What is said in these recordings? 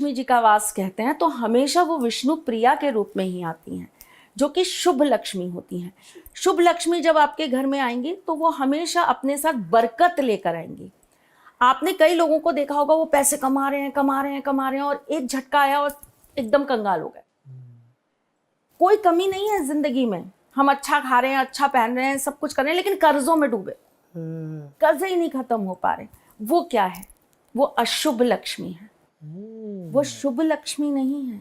लक्ष्मी जी का वास कहते हैं तो हमेशा वो विष्णु प्रिया के रूप में ही आती हैं, जो कि शुभ लक्ष्मी होती हैं। शुभ लक्ष्मी जब आपके घर में आएंगी तो वो हमेशा अपने साथ बरकत लेकर आएंगी। आपने कई लोगों को देखा होगा, वो पैसे कमा रहे हैं और एक झटका आया और एकदम कंगाल हो गए। कोई कमी नहीं है जिंदगी में, हम अच्छा खा रहे हैं, अच्छा पहन रहे हैं, सब कुछ कर रहे हैं, लेकिन कर्जों में डूबे, कर्जे ही नहीं खत्म हो पा रहे। वो क्या है? वो अशुभ लक्ष्मी है, वो शुभ लक्ष्मी नहीं है।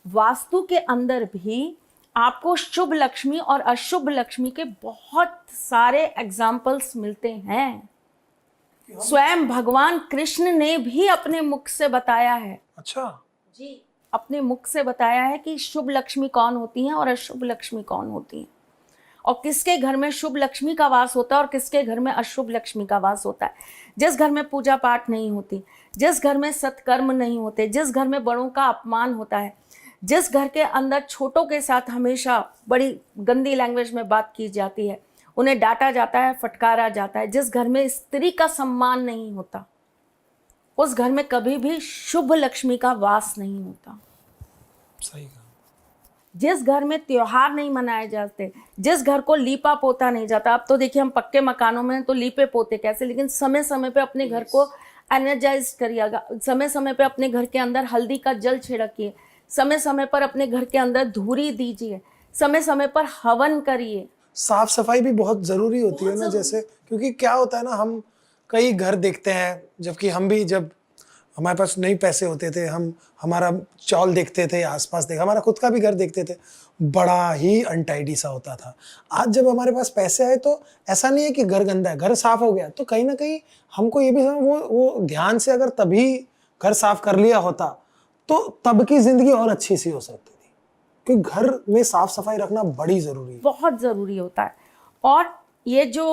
वास्तु के अंदर भी आपको शुभ लक्ष्मी और अशुभ लक्ष्मी के बहुत सारे एग्जाम्पल्स मिलते हैं। स्वयं भगवान कृष्ण ने भी अपने मुख से बताया है। अच्छा जी, अपने मुख से बताया है कि शुभ लक्ष्मी कौन होती हैं और अशुभ लक्ष्मी कौन होती हैं, और किसके घर में शुभ लक्ष्मी का वास होता है और किसके घर में अशुभ लक्ष्मी का वास होता है। जिस घर में पूजा पाठ नहीं होती, जिस घर में सत्कर्म नहीं होते, जिस घर में बड़ों का अपमान होता है, जिस घर के अंदर छोटों के साथ हमेशा बड़ी गंदी लैंग्वेज में बात की जाती है, उन्हें डांटा जाता है, फटकारा जाता है, जिस घर में स्त्री का सम्मान नहीं होता, उस घर में कभी भी शुभ लक्ष्मी का वास नहीं होता। सही कहा। जिस घर में त्योहार नहीं मनाए जाते, जिस घर को लीपा पोता नहीं जाता, अब तो देखिए हम पक्के मकानों में तो लीपे पोते कैसे, लेकिन समय समय पे अपने घर को एनर्जाइज करिएगा, समय समय पे अपने घर के अंदर हल्दी का जल छिड़किए, समय समय पर अपने घर के अंदर धूरी दीजिए, समय समय पर हवन करिए। साफ सफाई भी बहुत जरूरी होती है ना, जैसे क्योंकि क्या होता है ना, हम कई घर देखते हैं, जबकि हम भी जब हमारे पास नहीं पैसे होते थे, हम हमारा चौल देखते थे, आसपास देख हमारा खुद का भी घर देखते थे, बड़ा ही अनटाइडी सा होता था। आज जब हमारे पास पैसे आए तो ऐसा नहीं है कि घर गंदा है, घर साफ हो गया, तो कहीं ना कहीं हमको ये भी वो ध्यान से अगर तभी घर साफ कर लिया होता तो तब की जिंदगी और अच्छी सी हो सकती थी, क्योंकि घर में साफ सफाई रखना बड़ी जरूरी है, बहुत ज़रूरी होता है। और ये जो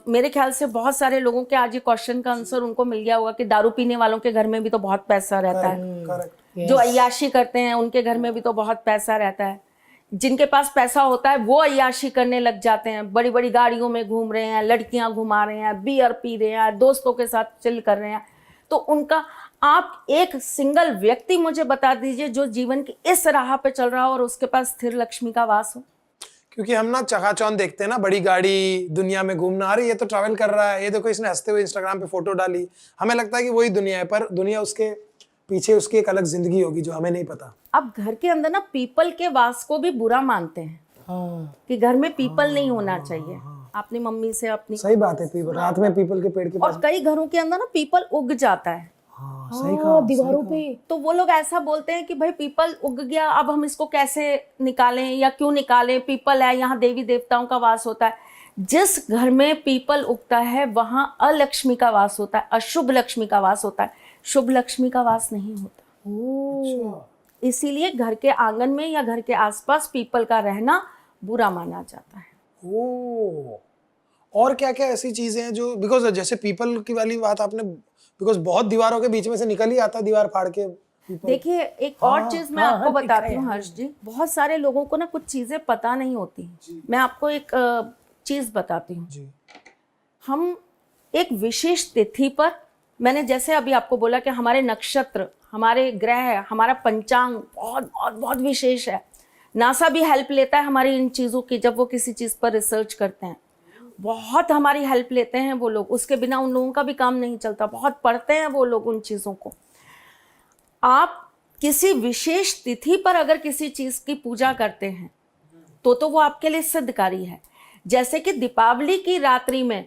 मेरे ख्याल से बहुत सारे लोगों के आज ये क्वेश्चन का आंसर उनको मिल गया होगा कि दारू पीने वालों के घर में भी तो बहुत पैसा रहता है, करेक्ट। जो अय्याशी करते हैं उनके घर में भी तो बहुत पैसा रहता है, जिनके पास पैसा होता है वो अय्याशी करने लग जाते हैं, बड़ी बड़ी गाड़ियों में घूम रहे हैं, लड़कियां घुमा रहे हैं, बियर पी रहे हैं, दोस्तों के साथ चिल कर रहे हैं। तो उनका आप एक सिंगल व्यक्ति मुझे बता दीजिए जो जीवन की इस राह पे चल रहा हो और उसके पास स्थिर लक्ष्मी का वास हो। क्योंकि हम ना चकाचौंध देखते हैं ना, बड़ी गाड़ी, दुनिया में घूमना, अरे ये तो ट्रैवल कर रहा है, ये देखो इसने हंसते हुए इंस्टाग्राम पे फोटो डाली, हमें लगता है कि वही दुनिया है, पर दुनिया उसके पीछे उसकी एक अलग जिंदगी होगी जो हमें नहीं पता। अब घर के अंदर ना पीपल के वास को भी बुरा मानते हैं कि घर में पीपल नहीं होना चाहिए। आपने मम्मी से अपनी, सही बात है, पीपल रात में पीपल के पेड़ के पास, और कई घरों के अंदर ना पीपल उग जाता है सही कहा, दीवारों पे, तो वो लोग ऐसा बोलते हैं कि भाई पीपल उग गया, अब हम इसको कैसे निकालें या क्यों निकालें, पीपल है, यहाँ देवी देवताओं का वास होता है। जिस घर में पीपल उगता है वहां अलक्ष्मी का वास होता है, अशुभ लक्ष्मी का वास होता है, शुभ लक्ष्मी का वास नहीं होता। इसीलिए घर के आंगन में या घर के आसपास पीपल का रहना बुरा माना जाता है। और क्या क्या ऐसी चीजें हैं जो, बिकॉज जैसे पीपल की वाली बात आपने, बिकॉज बहुत दीवारों के बीच में से निकल ही आता है, दीवार फाड़ के। देखिए एक और चीज मैं आपको बताती हूँ हर्ष जी, बहुत सारे लोगों को ना कुछ चीजें पता नहीं होती। मैं आपको एक चीज बताती हूँ। हम एक विशेष तिथि पर, मैंने जैसे अभी आपको बोला कि हमारे नक्षत्र, हमारे ग्रह, हमारा पंचांग बहुत बहुत बहुत विशेष है। नासा भी हेल्प लेता है हमारी इन चीज़ों की, जब वो किसी चीज़ पर रिसर्च करते हैं बहुत हमारी हेल्प लेते हैं वो लोग, उसके बिना उन लोगों का भी काम नहीं चलता, बहुत पढ़ते हैं वो लोग उन चीज़ों को। आप किसी विशेष तिथि पर अगर किसी चीज़ की पूजा करते हैं तो वो आपके लिए सिद्धकारी है। जैसे कि दीपावली की रात्रि में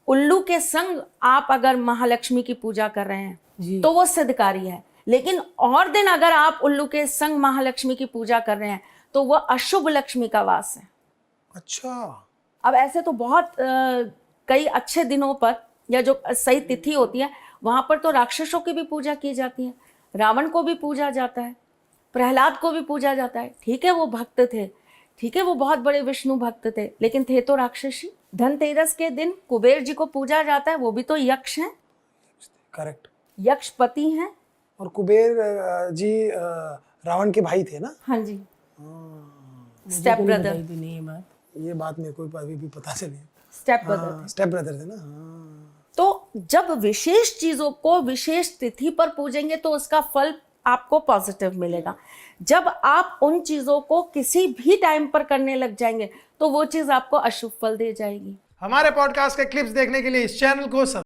उल्लू के संग आप अगर महालक्ष्मी की पूजा कर रहे हैं तो वो सिद्धकारी है, लेकिन और दिन अगर आप उल्लू के संग महालक्ष्मी की पूजा कर रहे हैं तो वह अशुभ लक्ष्मी का वास है। अच्छा, अब ऐसे तो बहुत कई अच्छे दिनों पर या जो सही तिथि होती है वहां पर तो राक्षसों की भी पूजा की जाती है, रावण को भी पूजा जाता है, प्रहलाद को भी पूजा जाता है। ठीक है वो भक्त थे, ठीक है वो बहुत बड़े विष्णु भक्त थे, लेकिन थे तो राक्षसी। धनतेरस के दिन कुबेर जी को पूजा जाता है, वो भी तो यक्ष हैं। करेक्ट, यक्ष पति हैं। और कुबेर जी रावण के भाई थे ना? हाँ जी, स्टेप ब्रदर। ये बात मेरे को अभी भी पता चली। स्टेप ब्रदर, स्टेप ब्रदर थे ना। तो जब विशेष चीजों को विशेष तिथि पर पूजेंगे तो उसका फल आपको पॉजिटिव मिलेगा। जब आप उन चीजों को किसी भी टाइम पर करने लग जाएंगे तो वो चीज आपको अशुभ फल दे जाएगी। हमारे पॉडकास्ट के क्लिप्स देखने के लिए इस चैनल को